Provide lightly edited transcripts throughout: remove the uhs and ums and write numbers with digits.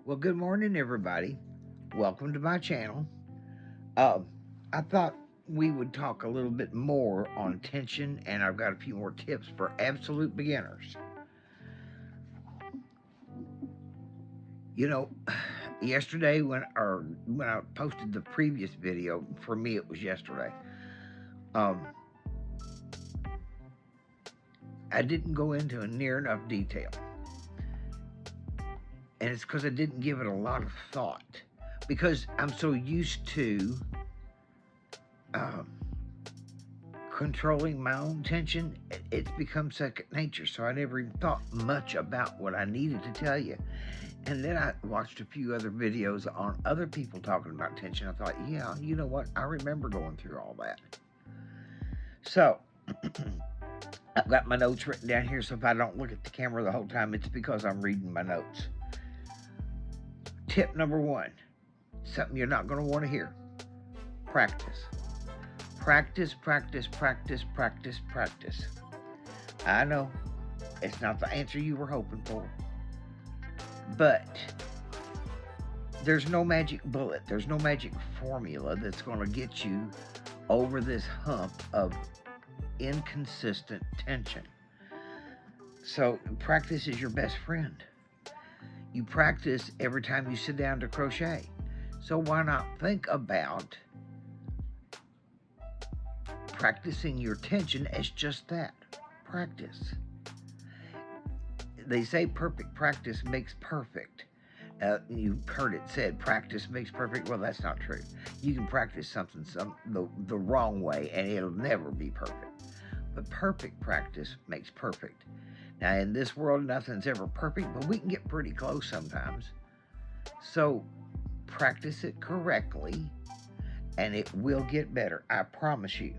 Well, good morning, everybody. Welcome to my channel. Um, I thought we would talk a little bit more on tension, and I've got a few more tips for absolute beginners. You know, yesterday when I posted the previous video, for me it was yesterday. Um, I didn't go into near enough detail, and it's because I didn't give it a lot of thought because I'm so used to. Um, Controlling my own tension, it's become second nature. So I never even thought much about what I needed to tell you. And then I watched a few other videos on other people talking about tension. I thought, yeah, you know what? I remember going through all that. So I've got my notes written down here. So if I don't look at the camera the whole time, it's because I'm reading my notes. Tip number one, something you're not going to want to hear: practice. Practice, practice, practice, practice, practice. I know it's not the answer you were hoping for, but there's no magic bullet. There's no magic formula that's going to get you over this hump of inconsistent tension. So, practice is your best friend. You practice every time you sit down to crochet. So, why not think about practicing your tension as just that: practice. They say perfect practice makes perfect. You've heard it said, practice makes perfect. Well, that's not true. You can practice something the wrong way and it'll never be perfect. But perfect practice makes perfect. Now, in this world, nothing's ever perfect, but we can get pretty close sometimes. So practice it correctly and it will get better. I promise you.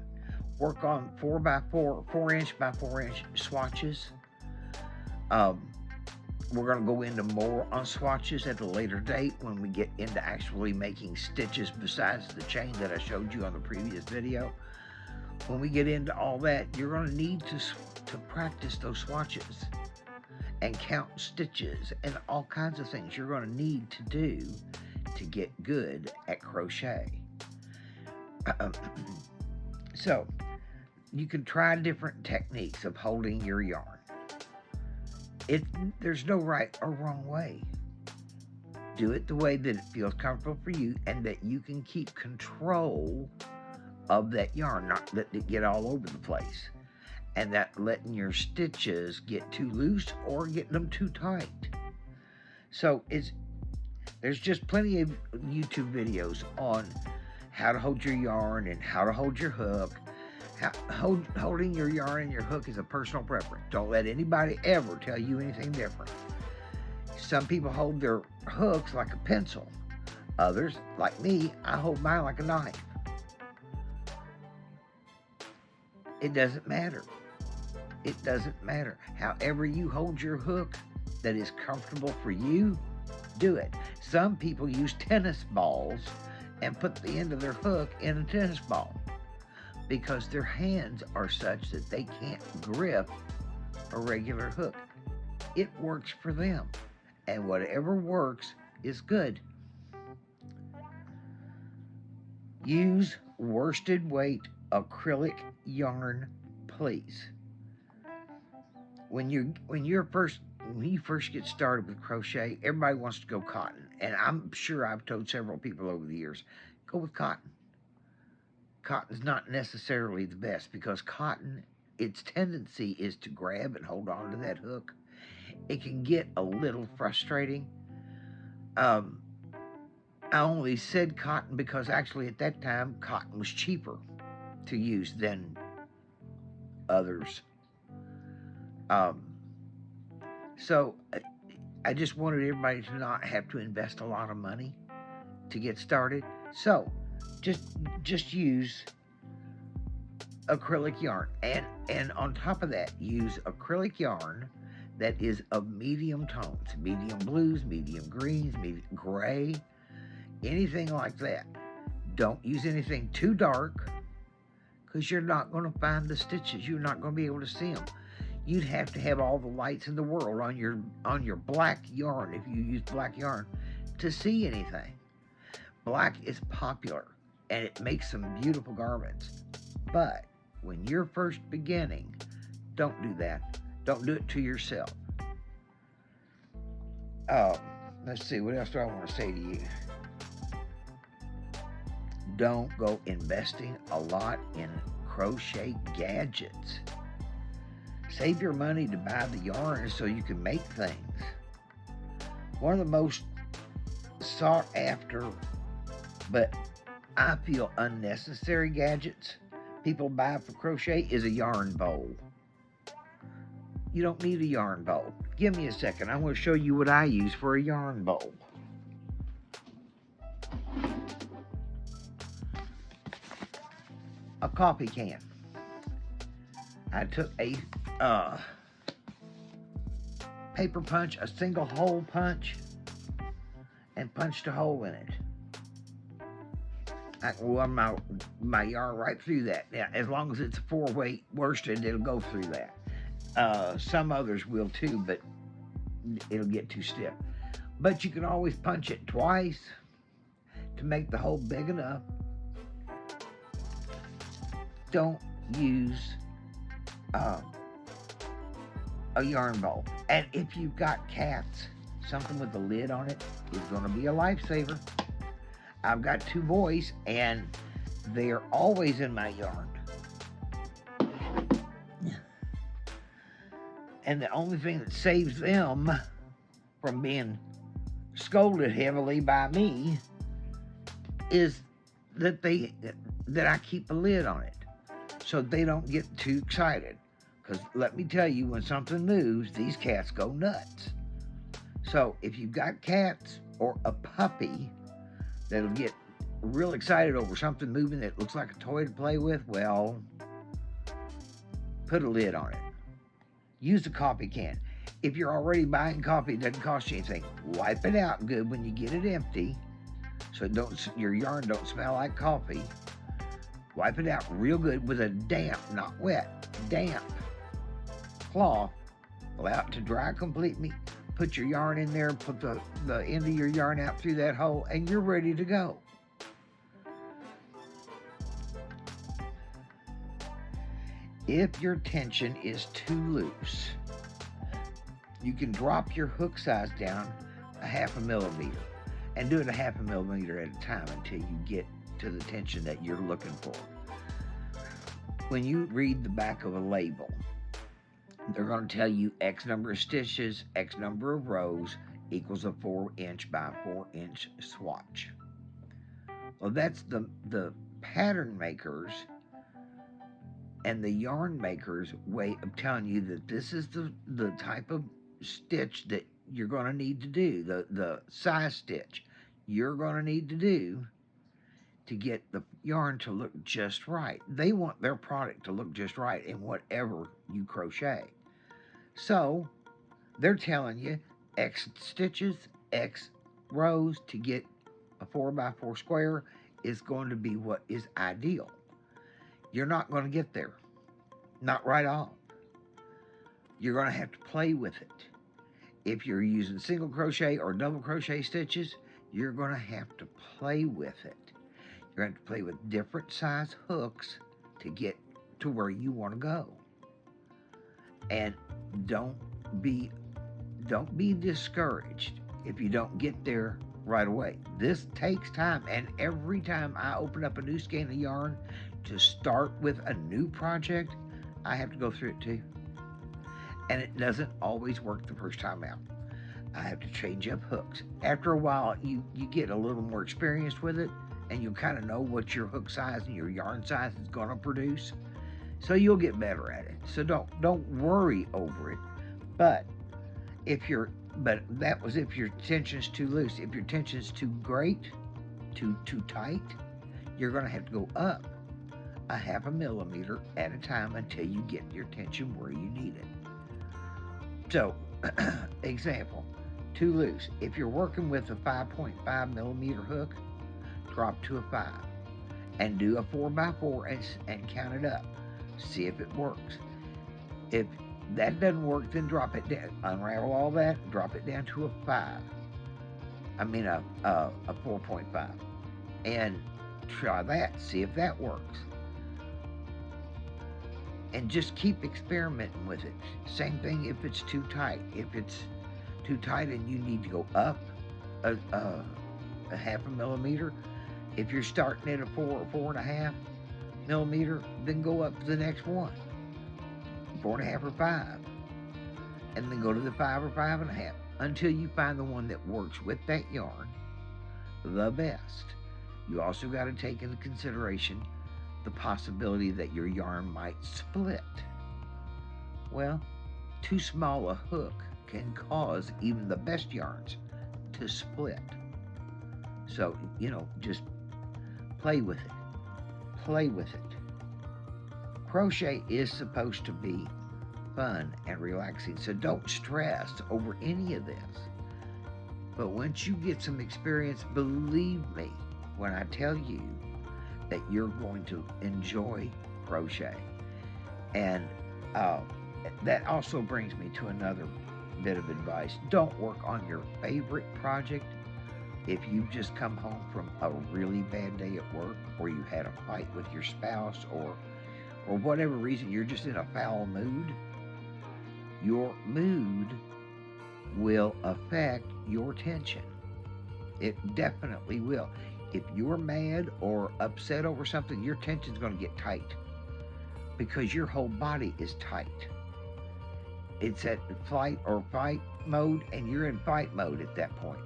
Work on 4x4, 4-inch by 4-inch swatches. We're going to go into more on swatches at a later date when we get into actually making stitches besides the chain that I showed you on the previous video. When we get into all that, you're going to need to practice those swatches and count stitches and all kinds of things you're going to need to do to get good at crochet. So, you can try different techniques of holding your yarn. There's no right or wrong way. Do it the way that it feels comfortable for you and that you can keep control of that yarn, not let it get all over the place, and that letting your stitches get too loose or getting them too tight. So there's just plenty of YouTube videos on how to hold your yarn and how to hold your hook. Holding your yarn and your hook is a personal preference. Don't let anybody ever tell you anything different. Some people hold their hooks like a pencil. Others, like me, I hold mine like a knife. It doesn't matter. It doesn't matter. However you hold your hook that is comfortable for you, do it. Some people use tennis balls and put the end of their hook in a tennis ball, because their hands are such that they can't grip a regular hook. It works for them, and whatever works is good. Use worsted weight acrylic yarn, please. When you first get started with crochet, everybody wants to go cotton, and I'm sure I've told several people over the years, go with cotton. Cotton's not necessarily the best because cotton, its tendency is to grab and hold on to that hook. It can get a little frustrating. I only said cotton because actually at that time cotton was cheaper to use than others. So I just wanted everybody to not have to invest a lot of money to get started. So just use acrylic yarn, and on top of that, use acrylic yarn that is of medium tones: medium blues, medium greens, medium gray, anything like that. Don't use anything too dark because you're not going to find the stitches. You're not going to be able to see them. you'd have to have all the lights in the world on your black yarn, if you use black yarn, to see anything. Black is popular and it makes some beautiful garments. But when you're first beginning, don't do that. Don't do it to yourself. Um, let's see, what else do I want to say to you? Don't go investing a lot in crochet gadgets. Save your money to buy the yarn so you can make things. One of the most sought after, but I feel unnecessary gadgets people buy for crochet is a yarn bowl. You don't need a yarn bowl. Give me a second. I'm going to show you what I use for a yarn bowl. A coffee can. I took a paper punch, a single hole punch, and punched a hole in it. I can run my yarn right through that. Now, as long as it's a 4-weight worsted, it'll go through that. Some others will too, but it'll get too stiff. But you can always punch it twice to make the hole big enough. Don't use a yarn bowl. And if you've got cats, something with a lid on it is going to be a lifesaver. I've got 2 boys, and they're always in my yarn. And the only thing that saves them from being scolded heavily by me is that I keep a lid on it so they don't get too excited. Because let me tell you, when something moves, these cats go nuts. So if you've got cats or a puppy that'll get real excited over something moving that looks like a toy to play with, well, put a lid on it. Use a coffee can. If you're already buying coffee, it doesn't cost you anything. Wipe it out good when you get it empty, so your yarn don't smell like coffee. Wipe it out real good with a damp, not wet, damp cloth. Allow it to dry completely. Put your yarn in there, put the end of your yarn out through that hole, and you're ready to go. If your tension is too loose, you can drop your hook size down a 1/2 millimeter and do it a 1/2 millimeter at a time until you get to the tension that you're looking for. When you read the back of a label, they're going to tell you X number of stitches, X number of rows equals a 4" by 4" swatch. Well, that's the pattern makers and the yarn makers' way of telling you that this is the type of stitch that you're going to need to do, the size stitch you're going to need to do to get the yarn to look just right. They want their product to look just right in whatever you crochet. So they're telling you X stitches, X rows to get a 4x4 square is going to be what is ideal. You're not going to get there. Not right off. You're going to have to play with it. If you're using single crochet or double crochet stitches, you're going to have to play with it. You're going to have to play with different size hooks to get to where you want to go. And don't be discouraged if you don't get there right away. This takes time, and every time I open up a new skein of yarn to start with a new project, I have to go through it too. And it doesn't always work the first time out. I have to change up hooks. After a while, you get a little more experienced with it, and you kind of know what your hook size and your yarn size is going to produce. So you'll get better at it. So don't worry over it. But that was if your tension's too loose. If your tension's too great, too tight, you're going to have to go up a 1/2 millimeter at a time until you get your tension where you need it. So, example, too loose. If you're working with a 5.5 millimeter hook, drop to a 5 and do a 4x4 and count it up. See if it works. If that doesn't work, then drop it down. Unravel all that, drop it down to a 5. I mean a 4.5. And try that. See if that works. And just keep experimenting with it. Same thing if it's too tight. If it's too tight and you need to go up a half a millimeter, if you're starting at a 4 or 4.5 millimeter, then go up to the next one, 4.5 or 5, and then go to the 5 or 5.5 until you find the one that works with that yarn the best. You also got to take into consideration the possibility that your yarn might split. Well, too small a hook can cause even the best yarns to split. So, just play with it. Play with it. Crochet is supposed to be fun and relaxing, so don't stress over any of this. But once you get some experience, believe me when I tell you that you're going to enjoy crochet. And that also brings me to another bit of advice. Don't work on your favorite project if you've just come home from a really bad day at work, or you had a fight with your spouse, or whatever reason you're just in a foul mood. Your mood will affect your tension. It definitely will. If you're mad or upset over something, your tension's going to get tight because your whole body is tight. It's at flight or fight mode, and you're in fight mode at that point.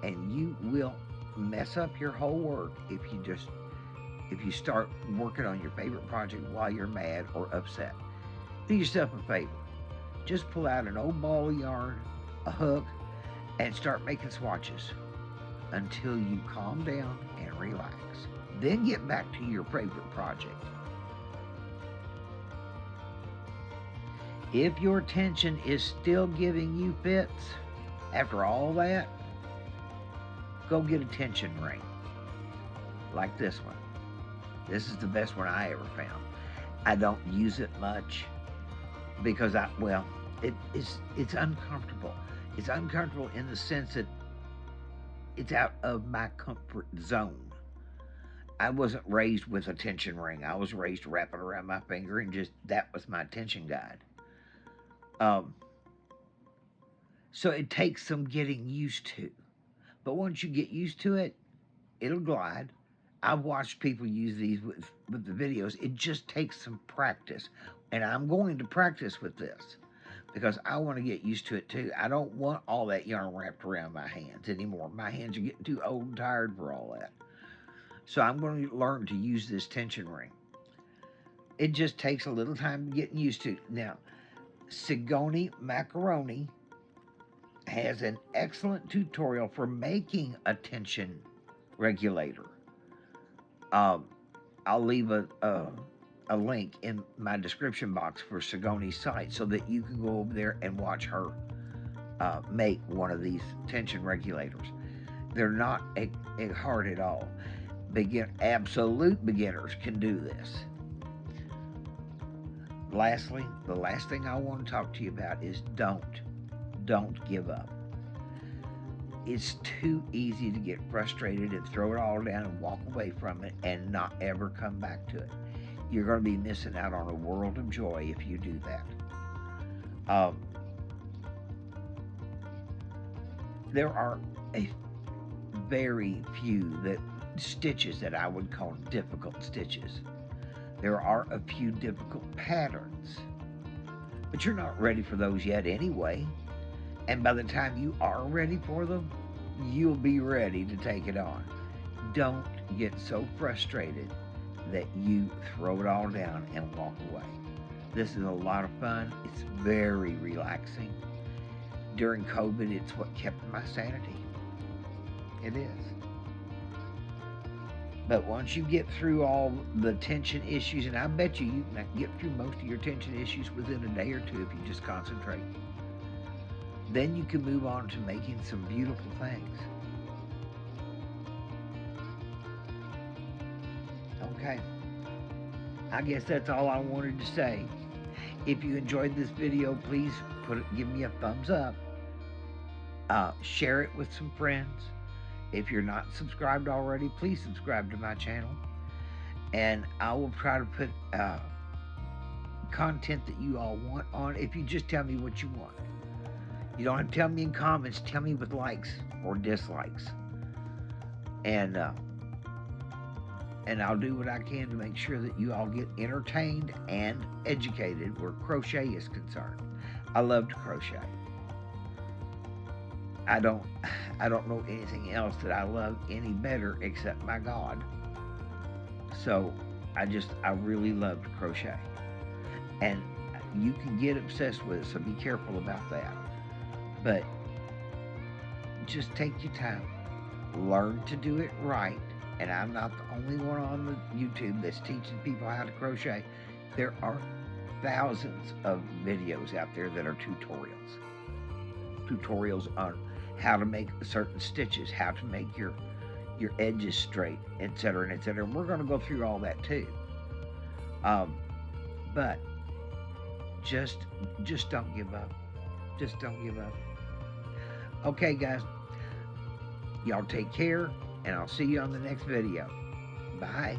And you will mess up your whole work if you start working on your favorite project while you're mad or upset. Do yourself a favor. Just pull out an old ball of yarn, a hook, and start making swatches until you calm down and relax. Then get back to your favorite project. If your tension is still giving you fits after all that, go get a tension ring like this one. This is the best one I ever found. I don't use it much because it's uncomfortable. It's uncomfortable in the sense that it's out of my comfort zone. I wasn't raised with a tension ring. I was raised to wrap it around my finger, and just that was my tension guide. So it takes some getting used to. But once you get used to it, it'll glide. I've watched people use these with the videos. It just takes some practice. And I'm going to practice with this because I want to get used to it too. I don't want all that yarn wrapped around my hands anymore. My hands are getting too old and tired for all that. So I'm going to learn to use this tension ring. It just takes a little time getting used to. Now, Sigoni Macaroni has an excellent tutorial for making a tension regulator. I'll leave a link in my description box for Sigoni's site so that you can go over there and watch her make one of these tension regulators. They're not hard at all. Absolute beginners can do this. Lastly, the last thing I want to talk to you about is don't give up. It's too easy to get frustrated and throw it all down and walk away from it and not ever come back to it. You're going to be missing out on a world of joy if you do that. There are a very few stitches that I would call difficult stitches. There are a few difficult patterns, but you're not ready for those yet anyway. And by the time you are ready for them, you'll be ready to take it on. Don't get so frustrated that you throw it all down and walk away. This is a lot of fun. It's very relaxing. During COVID, it's what kept my sanity. It is. But once you get through all the tension issues, and I bet you can get through most of your tension issues within a day or two if you just concentrate, then you can move on to making some beautiful things. Okay. I guess that's all I wanted to say. If you enjoyed this video, please give me a thumbs up. Share it with some friends. If you're not subscribed already, please subscribe to my channel. And I will try to put content that you all want on. If you just tell me what you want. You don't have to tell me in comments. Tell me with likes or dislikes. And I'll do what I can to make sure that you all get entertained and educated where crochet is concerned. I love to crochet. I don't know anything else that I love any better except my God. So I really love to crochet. And you can get obsessed with it, so be careful about that. But just take your time. Learn to do it right. And I'm not the only one on the YouTube that's teaching people how to crochet. There are thousands of videos out there that are tutorials. Tutorials on how to make certain stitches, how to make your edges straight, etc., and etc. And we're going to go through all that too. But just don't give up. Just don't give up. Okay, guys. Y'all take care, and I'll see you on the next video. Bye.